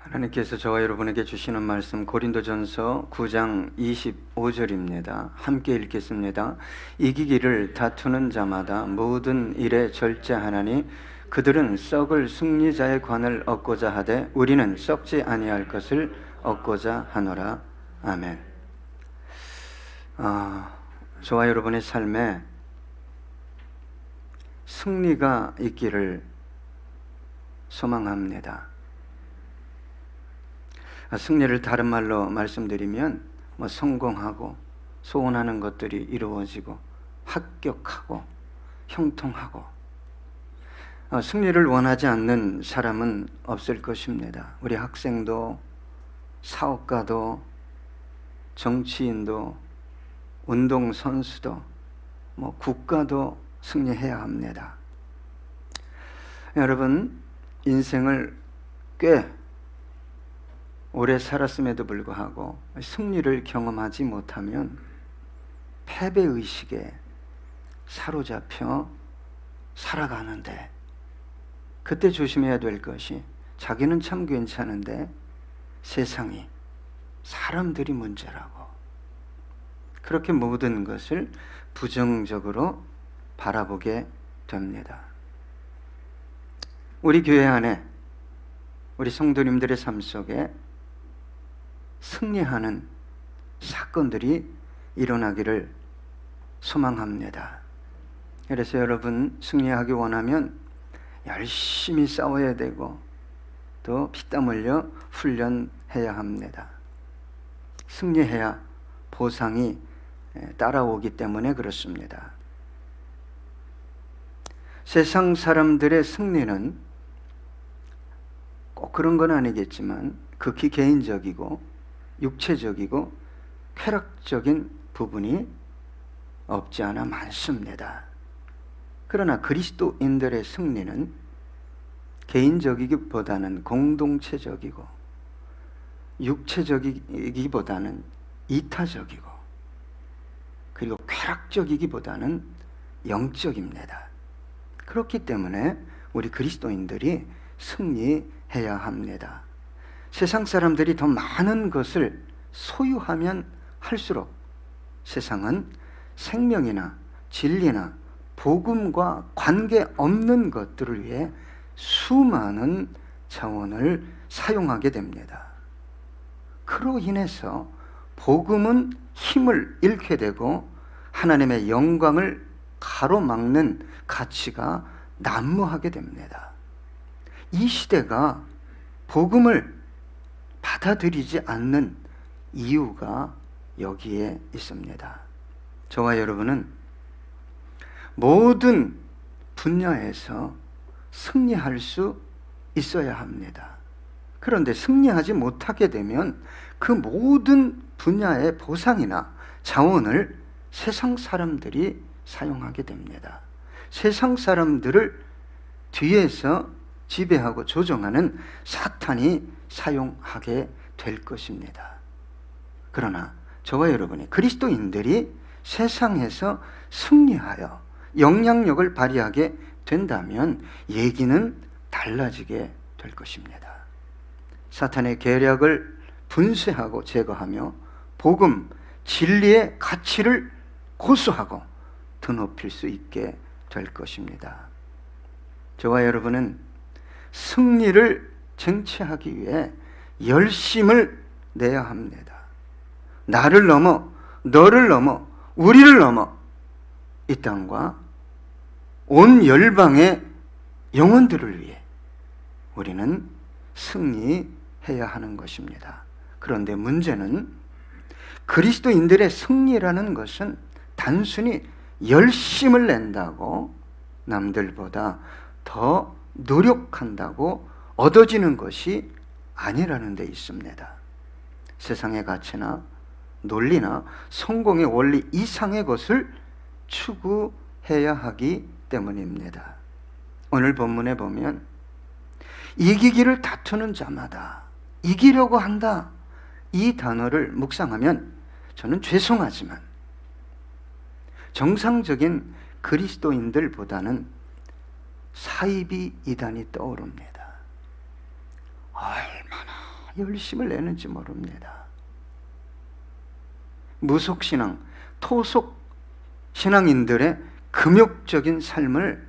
하나님께서 저와 여러분에게 주시는 말씀 고린도전서 9장 25절입니다. 함께 읽겠습니다. 이기기를 다투는 자마다 모든 일에 절제하나니 그들은 썩을 승리자의 관을 얻고자 하되 우리는 썩지 아니할 것을 얻고자 하노라. 아멘. 저와 여러분의 삶에 승리가 있기를 소망합니다. 승리를 다른 말로 말씀드리면 성공하고 소원하는 것들이 이루어지고 합격하고 형통하고, 승리를 원하지 않는 사람은 없을 것입니다. 우리 학생도 사업가도 정치인도 운동선수도 국가도 승리해야 합니다. 여러분, 인생을 꽤 오래 살았음에도 불구하고 승리를 경험하지 못하면 패배의식에 사로잡혀 살아가는데, 그때 조심해야 될 것이 자기는 참 괜찮은데 세상이, 사람들이 문제라고, 그렇게 모든 것을 부정적으로 바라보게 됩니다. 우리 교회 안에 우리 성도님들의 삶 속에 승리하는 사건들이 일어나기를 소망합니다. 그래서 여러분, 승리하기 원하면 열심히 싸워야 되고 또 피땀 흘려 훈련해야 합니다. 승리해야 보상이 따라오기 때문에 그렇습니다. 세상 사람들의 승리는 꼭 그런 건 아니겠지만 극히 개인적이고 육체적이고 쾌락적인 부분이 없지 않아 많습니다. 그러나 그리스도인들의 승리는 개인적이기보다는 공동체적이고 육체적이기보다는 이타적이고, 그리고 쾌락적이기보다는 영적입니다. 그렇기 때문에 우리 그리스도인들이 승리해야 합니다. 세상 사람들이 더 많은 것을 소유하면 할수록 세상은 생명이나 진리나 복음과 관계없는 것들을 위해 수많은 자원을 사용하게 됩니다. 그로 인해서 복음은 힘을 잃게 되고 하나님의 영광을 가로막는 가치가 난무하게 됩니다. 이 시대가 복음을 받아들이지 않는 이유가 여기에 있습니다. 저와 여러분은 모든 분야에서 승리할 수 있어야 합니다. 그런데 승리하지 못하게 되면 그 모든 분야의 보상이나 자원을 세상 사람들이 사용하게 됩니다. 세상 사람들을 뒤에서 지배하고 조종하는 사탄이 사용하게 될 것입니다. 그러나 저와 여러분이, 그리스도인들이 세상에서 승리하여 영향력을 발휘하게 된다면 얘기는 달라지게 될 것입니다. 사탄의 계략을 분쇄하고 제거하며 복음, 진리의 가치를 고수하고 드높일 수 있게 될 것입니다. 저와 여러분은 승리를 쟁취하기 위해 열심을 내야 합니다. 나를 넘어, 너를 넘어, 우리를 넘어 이 땅과 온 열방의 영혼들을 위해 우리는 승리해야 하는 것입니다. 그런데 문제는 그리스도인들의 승리라는 것은 단순히 열심을 낸다고, 남들보다 더 노력한다고 얻어지는 것이 아니라는 데 있습니다. 세상의 가치나 논리나 성공의 원리 이상의 것을 추구해야 하기 때문입니다. 오늘 본문에 보면 이기기를 다투는 자마다, 이기려고 한다, 이 단어를 묵상하면 저는 죄송하지만 정상적인 그리스도인들보다는 사이비 이단이 떠오릅니다. 얼마나 열심을 내는지 모릅니다. 무속신앙, 토속신앙인들의 금욕적인 삶을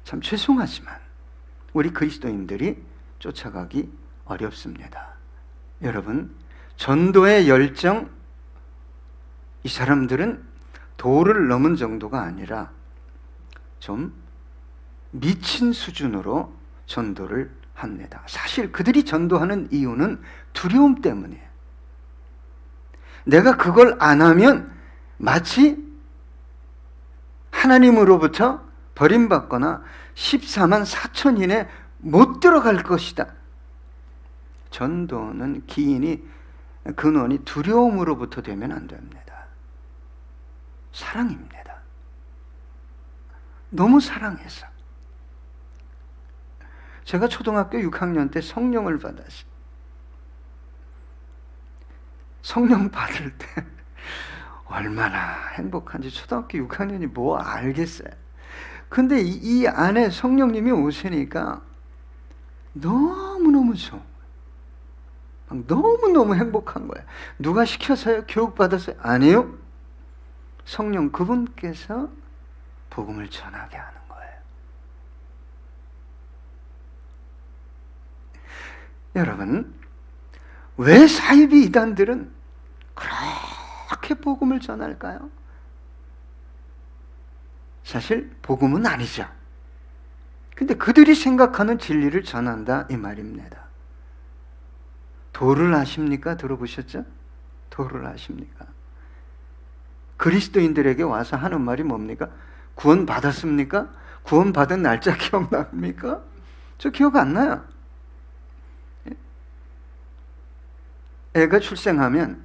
참 죄송하지만 우리 그리스도인들이 쫓아가기 어렵습니다. 여러분, 전도의 열정, 이 사람들은 도를 넘은 정도가 아니라 좀 미친 수준으로 전도를 합니다. 사실 그들이 전도하는 이유는 두려움 때문이에요. 내가 그걸 안 하면 마치 하나님으로부터 버림받거나 14만 4천인에 못 들어갈 것이다. 전도는 기인이 근원이 두려움으로부터 되면 안 됩니다. 사랑입니다. 너무 사랑해서. 제가 초등학교 6학년 때 성령을 받았어요. 성령 받을 때 얼마나 행복한지 초등학교 6학년이 뭐 알겠어요. 근데 이 안에 성령님이 오시니까 너무너무 좋은 거예요. 너무너무 행복한 거예요. 누가 시켜서요? 교육받았어요? 아니요. 성령 그분께서 복음을 전하게 하는 거예요. 여러분, 왜 사이비 이단들은 그렇게 복음을 전할까요? 사실 복음은 아니죠. 근데 그들이 생각하는 진리를 전한다 이 말입니다. 도를 아십니까? 들어보셨죠? 도를 아십니까? 그리스도인들에게 와서 하는 말이 뭡니까? 구원 받았습니까? 구원 받은 날짜 기억납니까? 저 기억 안 나요. 애가 출생하면,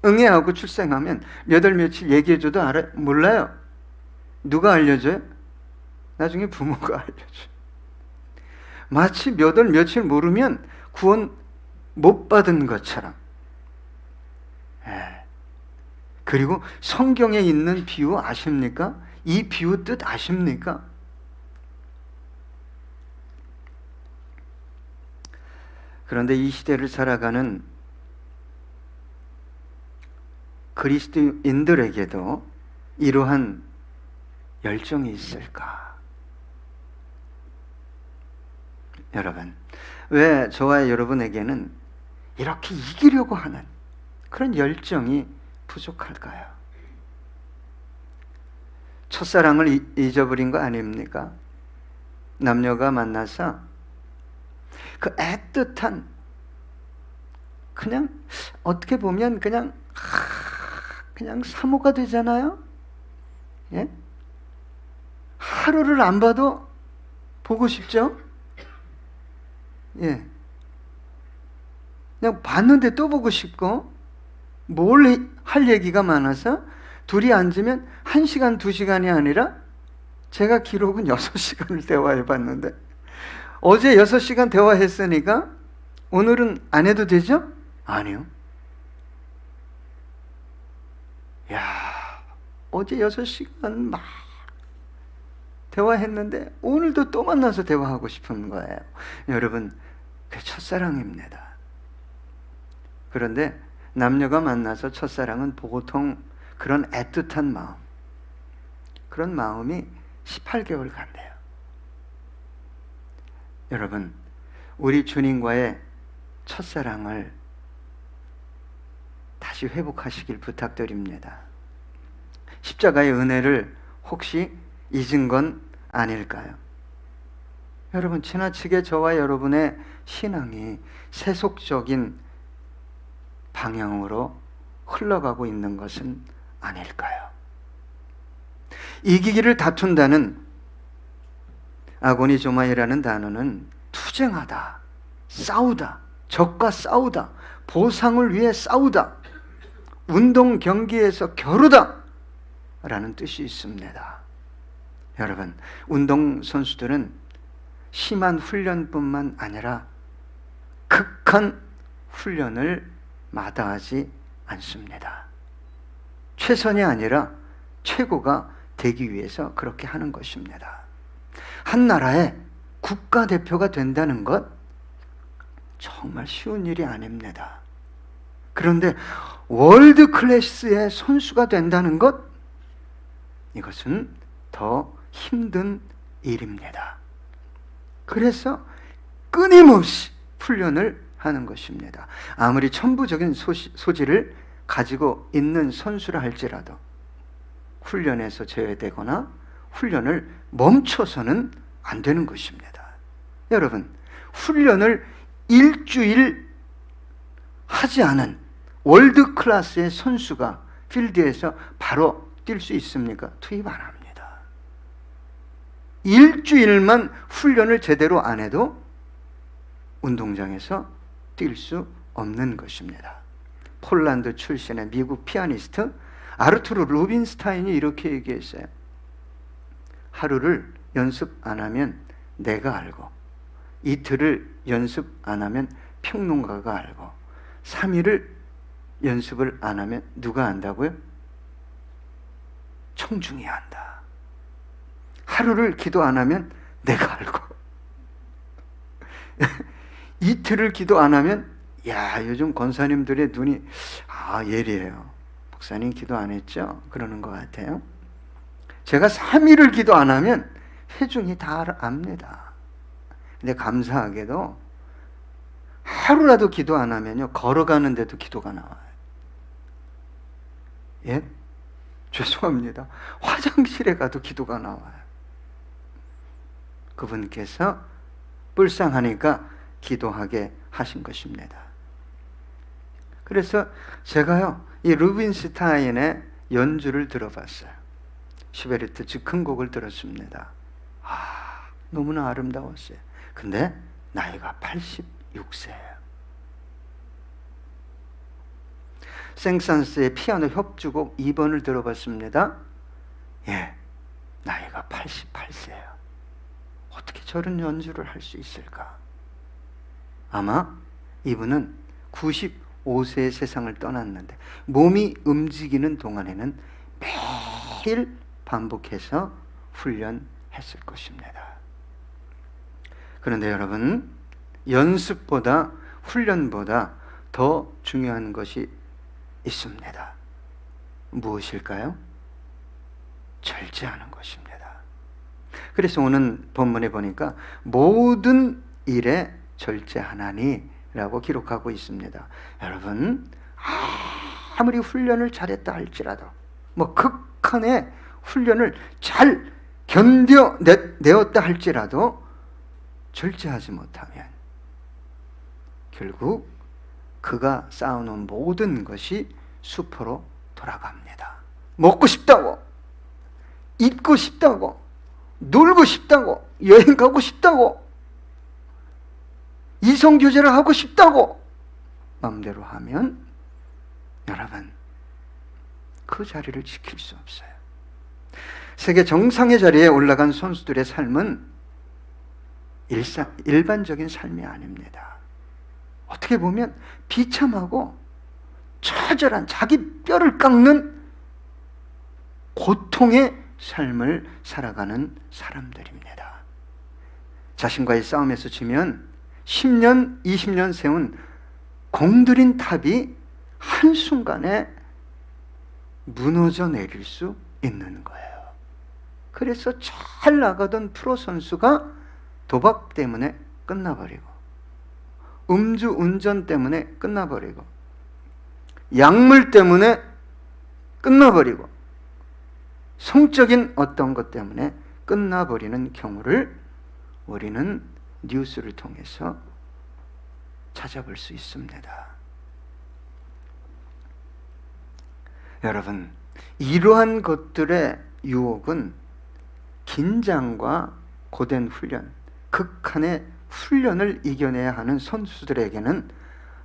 응애하고 출생하면 몇 월 며칠 얘기해줘도 알아요? 몰라요. 누가 알려줘요? 나중에 부모가 알려줘요. 마치 몇 월 며칠 모르면 구원 못 받은 것처럼. 그리고 성경에 있는 비유 아십니까? 이 비유 뜻 아십니까? 그런데 이 시대를 살아가는 그리스도인들에게도 이러한 열정이 있을까? 여러분, 왜 저와 여러분에게는 이렇게 이기려고 하는 그런 열정이 부족할까요? 첫사랑을 잊어버린 거 아닙니까? 남녀가 만나서 그 애틋한, 그냥 어떻게 보면 그냥 사모가 되잖아요. 예? 하루를 안 봐도 보고 싶죠? 예. 그냥 봤는데 또 보고 싶고, 뭘 할 얘기가 많아서 둘이 앉으면 1시간, 2시간이 아니라 제가 기록은 6시간을 대화해 봤는데, 어제 6시간 대화했으니까 오늘은 안 해도 되죠? 아니요. 야, 어제 6시간 막 대화했는데 오늘도 또 만나서 대화하고 싶은 거예요. 여러분, 그게 첫사랑입니다. 그런데 남녀가 만나서 첫사랑은 보통 그런 애틋한 마음, 그런 마음이 18개월 간대요. 여러분, 우리 주님과의 첫사랑을 다시 회복하시길 부탁드립니다. 십자가의 은혜를 혹시 잊은 건 아닐까요? 여러분, 지나치게 저와 여러분의 신앙이 세속적인 방향으로 흘러가고 있는 것은 아닐까요? 이기기를 다툰다는 아고니조마이라는 단어는 투쟁하다, 싸우다, 적과 싸우다, 보상을 위해 싸우다, 운동 경기에서 겨루다 라는 뜻이 있습니다. 여러분, 운동선수들은 심한 훈련뿐만 아니라 극한 훈련을 마다하지 않습니다. 최선이 아니라 최고가 되기 위해서 그렇게 하는 것입니다. 한 나라의 국가대표가 된다는 것, 정말 쉬운 일이 아닙니다. 그런데 월드 클래스의 선수가 된다는 것, 이것은 더 힘든 일입니다. 그래서 끊임없이 훈련을 하는 것입니다. 아무리 천부적인 소질을 가지고 있는 선수라 할지라도 훈련에서 제외되거나 훈련을 멈춰서는 안 되는 것입니다. 여러분, 훈련을 일주일 하지 않은 월드 클래스의 선수가 필드에서 바로 뛸 수 있습니까? 투입 안 합니다. 일주일만 훈련을 제대로 안 해도 운동장에서 뛸 수 없는 것입니다. 폴란드 출신의 미국 피아니스트 아르투르 루빈스타인이 이렇게 얘기했어요. 하루를 연습 안 하면 내가 알고, 이틀을 연습 안 하면 평론가가 알고, 3일을 연습을 안 하면 누가 안다고요? 청중이 안다. 하루를 기도 안 하면 내가 알고, 이틀을 기도 안 하면, 야, 요즘 권사님들의 눈이 예리해요. 목사님 기도 안 했죠? 그러는 것 같아요. 제가 3일을 기도 안 하면 회중이 다 압니다. 근데 감사하게도 하루라도 기도 안 하면요, 걸어가는데도 기도가 나와요. 예? 죄송합니다. 화장실에 가도 기도가 나와요. 그분께서 불쌍하니까 기도하게 하신 것입니다. 그래서 제가요, 이 루빈스타인의 연주를 들어봤어요. 슈베르트 즉흥곡을 들었습니다. 너무나 아름다웠어요. 근데 나이가 86세예요. 생산스의 피아노 협주곡 2번을 들어봤습니다. 예, 나이가 88세예요. 어떻게 저런 연주를 할 수 있을까? 아마 이분은 95세의 세상을 떠났는데 몸이 움직이는 동안에는 매일 반복해서 훈련했을 것입니다. 그런데 여러분, 연습보다 훈련보다 더 중요한 것이 있습니다. 무엇일까요? 절제하는 것입니다. 그래서 오늘 본문에 보니까 모든 일에 절제하나니 라고 기록하고 있습니다. 여러분, 아무리 훈련을 잘했다 할지라도, 극한의 훈련을 잘 견뎌내었다 할지라도 절제하지 못하면 결국 그가 쌓아놓은 모든 것이 수포로 돌아갑니다. 먹고 싶다고, 입고 싶다고, 놀고 싶다고, 여행 가고 싶다고, 이성교제를 하고 싶다고 마음대로 하면 여러분, 그 자리를 지킬 수 없어요. 세계 정상의 자리에 올라간 선수들의 삶은 일반적인 삶이 아닙니다. 어떻게 보면 비참하고 처절한, 자기 뼈를 깎는 고통의 삶을 살아가는 사람들입니다. 자신과의 싸움에서 지면 10년, 20년 세운 공들인 탑이 한순간에 무너져 내릴 수 있는 거예요. 그래서 잘 나가던 프로 선수가 도박 때문에 끝나버리고, 음주 운전 때문에 끝나버리고, 약물 때문에 끝나버리고, 성적인 어떤 것 때문에 끝나버리는 경우를 우리는 뉴스를 통해서 찾아볼 수 있습니다. 여러분, 이러한 것들의 유혹은 긴장과 고된 훈련, 극한의 훈련을 이겨내야 하는 선수들에게는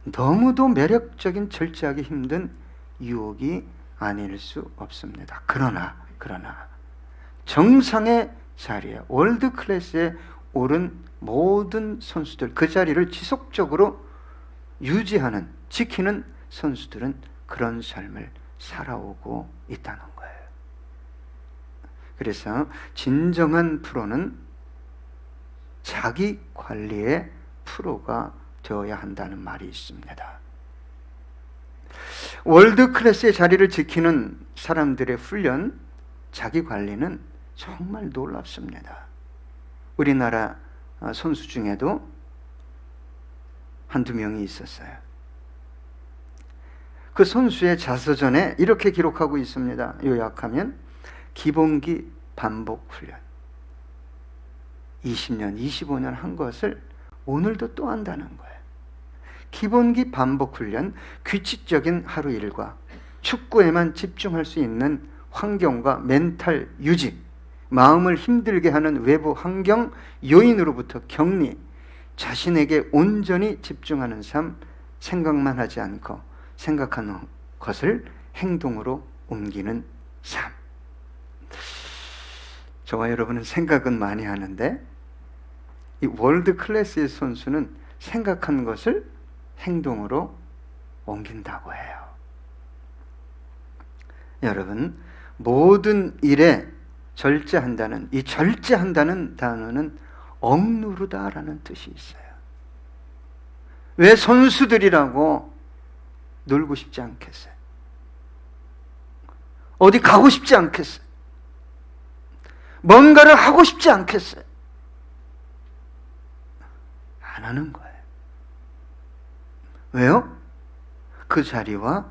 너무도 매력적인, 절제하기 힘든 유혹이 아닐 수 없습니다. 그러나 정상의 자리에, 월드 클래스에 오른 모든 선수들, 그 자리를 지속적으로 유지하는, 지키는 선수들은 그런 삶을 살아오고 있다는 거예요. 그래서 진정한 프로는 자기 관리의 프로가 되어야 한다는 말이 있습니다. 월드 클래스의 자리를 지키는 사람들의 훈련, 자기 관리는 정말 놀랍습니다. 우리나라 선수 중에도 한두 명이 있었어요. 그 선수의 자서전에 이렇게 기록하고 있습니다. 요약하면 기본기 반복 훈련. 20년, 25년 한 것을 오늘도 또 한다는 거예요. 기본기 반복 훈련, 규칙적인 하루 일과, 축구에만 집중할 수 있는 환경과 멘탈 유지, 마음을 힘들게 하는 외부 환경, 요인으로부터 격리, 자신에게 온전히 집중하는 삶, 생각만 하지 않고 생각하는 것을 행동으로 옮기는 삶. 저와 여러분은 생각은 많이 하는데 이 월드 클래스의 선수는 생각한 것을 행동으로 옮긴다고 해요. 여러분, 모든 일에 절제한다는, 이 절제한다는 단어는 억누르다라는 뜻이 있어요. 왜 선수들이라고 놀고 싶지 않겠어요? 어디 가고 싶지 않겠어요? 뭔가를 하고 싶지 않겠어요? 안 하는 거예요. 왜요? 그 자리와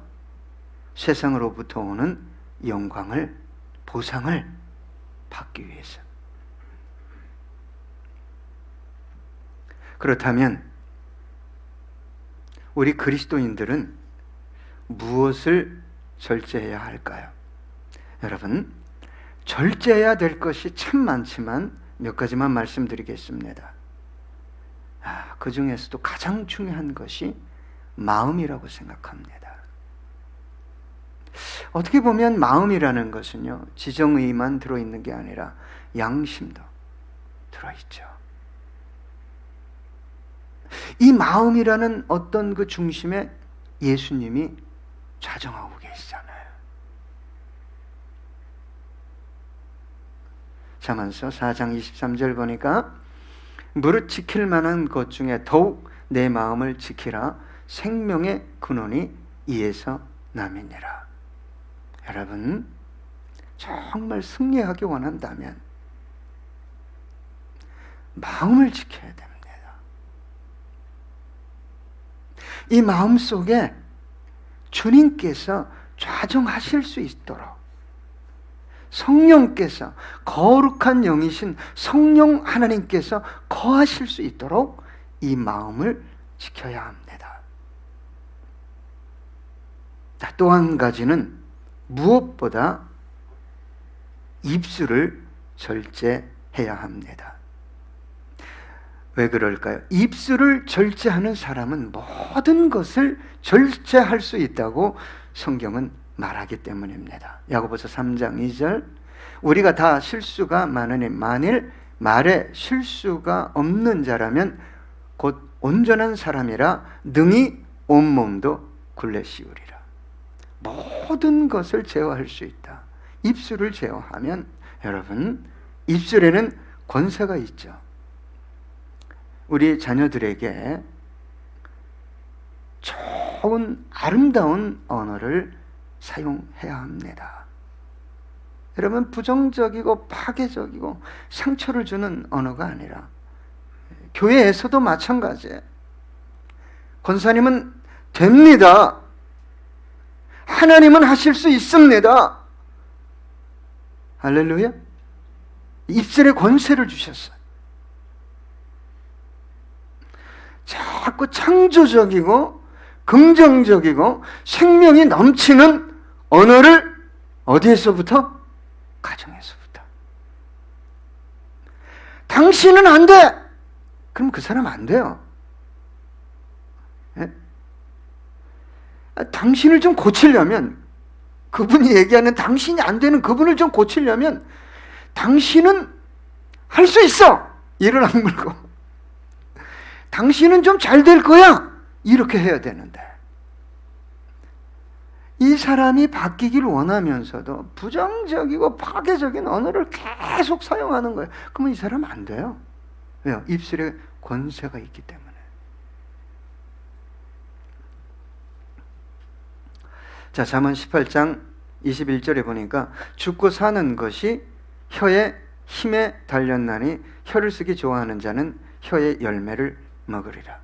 세상으로부터 오는 영광을, 보상을 받기 위해서. 그렇다면 우리 그리스도인들은 무엇을 절제해야 할까요? 여러분, 절제해야 될 것이 참 많지만 몇 가지만 말씀드리겠습니다. 그 중에서도 가장 중요한 것이 마음이라고 생각합니다. 어떻게 보면 마음이라는 것은요, 지정의만 들어있는 게 아니라 양심도 들어있죠. 이 마음이라는 어떤 그 중심에 예수님이 좌정하고 계시잖아요. 잠언서 4장 23절 보니까 무릇 지킬 만한 것 중에 더욱 내 마음을 지키라. 생명의 근원이 이에서 남이니라. 여러분, 정말 승리하기 원한다면 마음을 지켜야 됩니다. 이 마음 속에 주님께서 좌정하실 수 있도록 성령께서, 거룩한 영이신 성령 하나님께서 거하실 수 있도록 이 마음을 지켜야 합니다. 또 한 가지는 무엇보다 입술을 절제해야 합니다. 왜 그럴까요? 입술을 절제하는 사람은 모든 것을 절제할 수 있다고 성경은 말하기 때문입니다. 야고보서 3장 2절, 우리가 다 실수가 많으니 만일 말에 실수가 없는 자라면 곧 온전한 사람이라 능히 온몸도 굴레 씌우리라. 모든 것을 제어할 수 있다. 입술을 제어하면 여러분, 입술에는 권세가 있죠. 우리 자녀들에게 좋은 아름다운 언어를 사용해야 합니다. 여러분, 부정적이고 파괴적이고 상처를 주는 언어가 아니라 교회에서도 마찬가지예요. 권사님은 됩니다. 하나님은 하실 수 있습니다. 할렐루야. 입술에 권세를 주셨어요. 자꾸 창조적이고 긍정적이고 생명이 넘치는 언어를 어디에서부터? 가정에서부터. 당신은 안 돼! 그럼 그 사람 안 돼요. 예? 당신을 좀 고치려면, 그분이 얘기하는 당신이 안 되는 그분을 좀 고치려면 당신은 할 수 있어! 이를 악물고 당신은 좀 잘 될 거야! 이렇게 해야 되는데, 이 사람이 바뀌기를 원하면서도 부정적이고 파괴적인 언어를 계속 사용하는 거예요. 그러면 이 사람 안 돼요. 왜요? 입술에 권세가 있기 때문에. 자, 잠언 18장 21절에 보니까 죽고 사는 것이 혀의 힘에 달렸나니 혀를 쓰기 좋아하는 자는 혀의 열매를 먹으리라.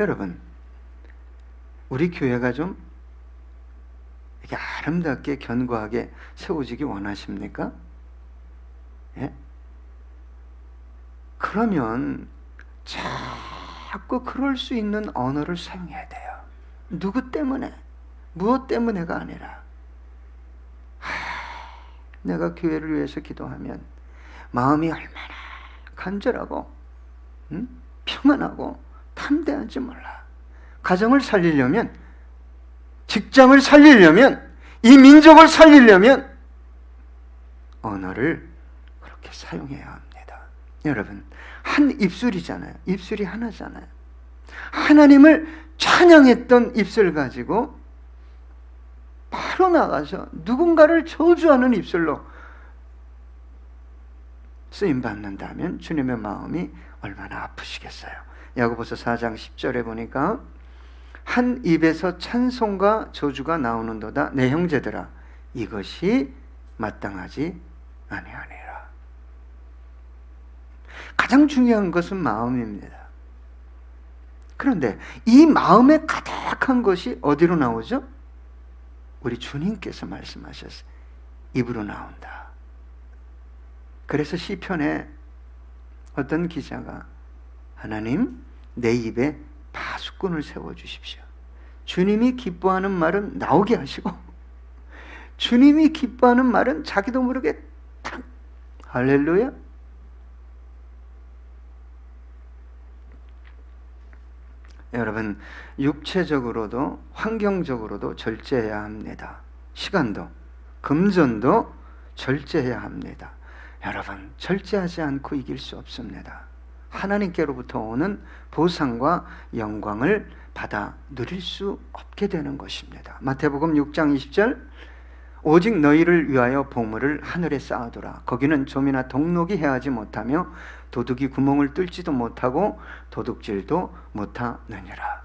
여러분, 우리 교회가 좀 이렇게 아름답게 견고하게 세워지기 원하십니까? 예? 그러면 자꾸 그럴 수 있는 언어를 사용해야 돼요. 누구 때문에, 무엇 때문에가 아니라, 내가 교회를 위해서 기도하면 마음이 얼마나 간절하고 평안하고 담대한지 몰라. 가정을 살리려면, 직장을 살리려면, 이 민족을 살리려면 언어를 그렇게 사용해야 합니다. 여러분, 한 입술이잖아요. 입술이 하나잖아요. 하나님을 찬양했던 입술 가지고 바로 나가서 누군가를 저주하는 입술로 쓰임받는다면 주님의 마음이 얼마나 아프시겠어요. 야고보서 4장 10절에 보니까 한 입에서 찬송과 저주가 나오는도다. 내 형제들아, 이것이 마땅하지 아니하니라. 가장 중요한 것은 마음입니다. 그런데 이 마음에 가득한 것이 어디로 나오죠? 우리 주님께서 말씀하셨어요. 입으로 나온다. 그래서 시편에 어떤 기자가 하나님, 내 입에 파수꾼을 세워주십시오. 주님이 기뻐하는 말은 나오게 하시고, 주님이 기뻐하는 말은 자기도 모르게 탁. 할렐루야. 여러분, 육체적으로도 환경적으로도 절제해야 합니다. 시간도, 금전도 절제해야 합니다. 여러분, 절제하지 않고 이길 수 없습니다. 하나님께로부터 오는 보상과 영광을 받아 누릴 수 없게 되는 것입니다. 마태복음 6장 20절, 오직 너희를 위하여 보물을 하늘에 쌓아두라. 거기는 좀이나 동록이 해하지 못하며 도둑이 구멍을 뚫지도 못하고 도둑질도 못하느니라.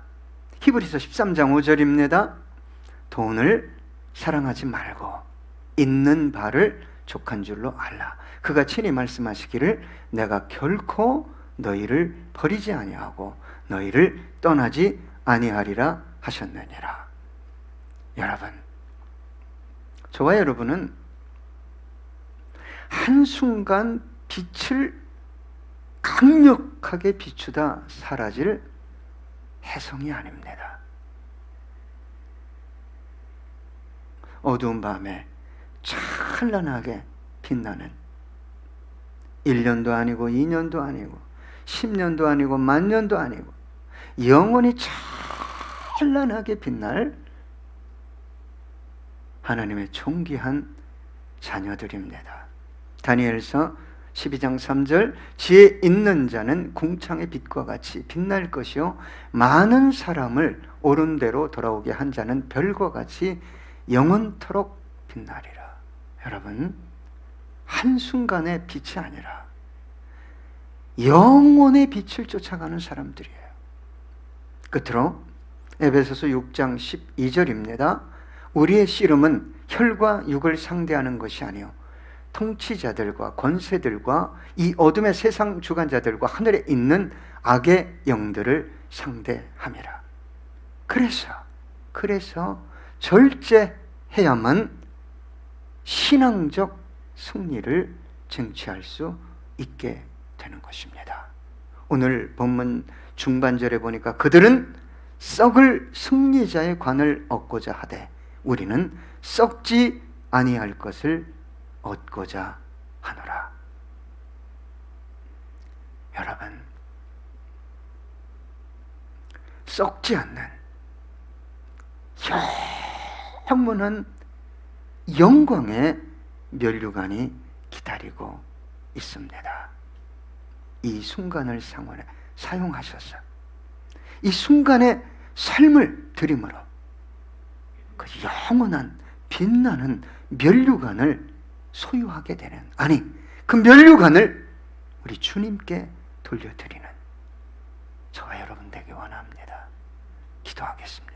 히브리서 13장 5절입니다. 돈을 사랑하지 말고 있는 바를 족한 줄로 알라. 그가 친히 말씀하시기를 내가 결코 너희를 버리지 아니하고 너희를 떠나지 아니하리라 하셨느니라. 여러분, 저와 여러분은 한순간 빛을 강력하게 비추다 사라질 혜성이 아닙니다. 어두운 밤에 찬란하게 빛나는 1년도 아니고 2년도 아니고 10년도 아니고 만년도 아니고 영원히 찬란하게 빛날 하나님의 존귀한 자녀들입니다. 다니엘서 12장 3절, 지혜 있는 자는 궁창의 빛과 같이 빛날 것이요 많은 사람을 옳은 대로 돌아오게 한 자는 별과 같이 영원토록 빛나리라. 여러분, 한순간의 빛이 아니라 영원의 빛을 쫓아가는 사람들이에요. 끝으로 에베소서 6장 12절입니다. 우리의 씨름은 혈과 육을 상대하는 것이 아니요 통치자들과 권세들과 이 어둠의 세상 주관자들과 하늘에 있는 악의 영들을 상대함이라. 그래서 절제해야만 신앙적 승리를 쟁취할 수 있게 되는 것입니다. 오늘 본문 중반절에 보니까 그들은 썩을 승리자의 관을 얻고자 하되 우리는 썩지 아니할 것을 얻고자 하노라. 여러분, 썩지 않는 영원한 영광의 면류관이 기다리고 있습니다. 이 순간을 사용하셔서 이 순간의 삶을 드림으로 그 영원한 빛나는 면류관을 소유하게 되는, 아니 그 면류관을 우리 주님께 돌려드리는 저와 여러분 되기 원합니다. 기도하겠습니다.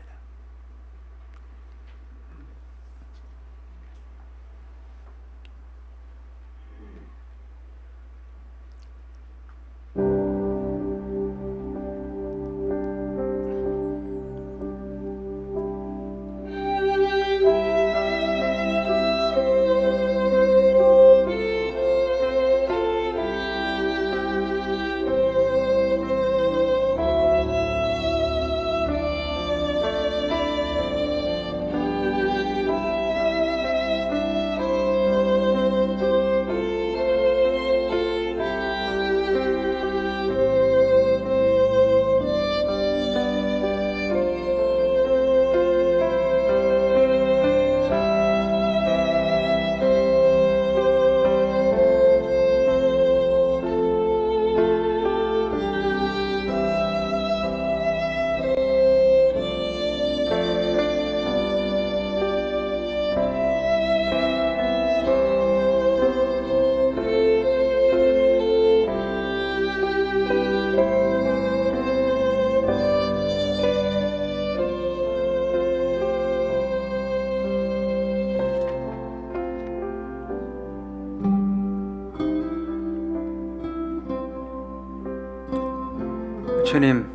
주님,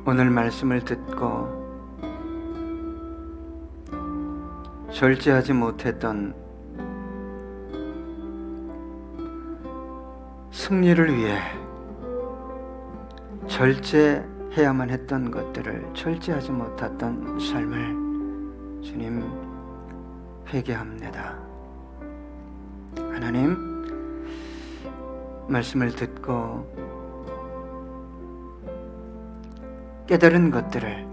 오늘 말씀을 듣고 절제하지 못했던 승리를 위해 절제해야만 했던 것들을 절제하지 못했던 삶을 주님 회개합니다. 하나님, 말씀을 듣고 깨달은 것들을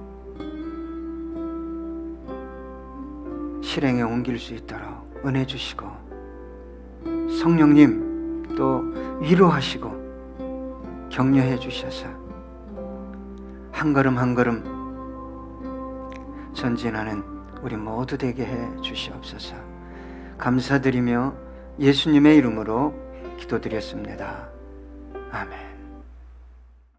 실행에 옮길 수 있도록 은혜 주시고, 성령님 또 위로하시고 격려해 주셔서 한 걸음 한 걸음 전진하는 우리 모두 되게 해 주시옵소서. 감사드리며 예수님의 이름으로 기도드렸습니다. 아멘.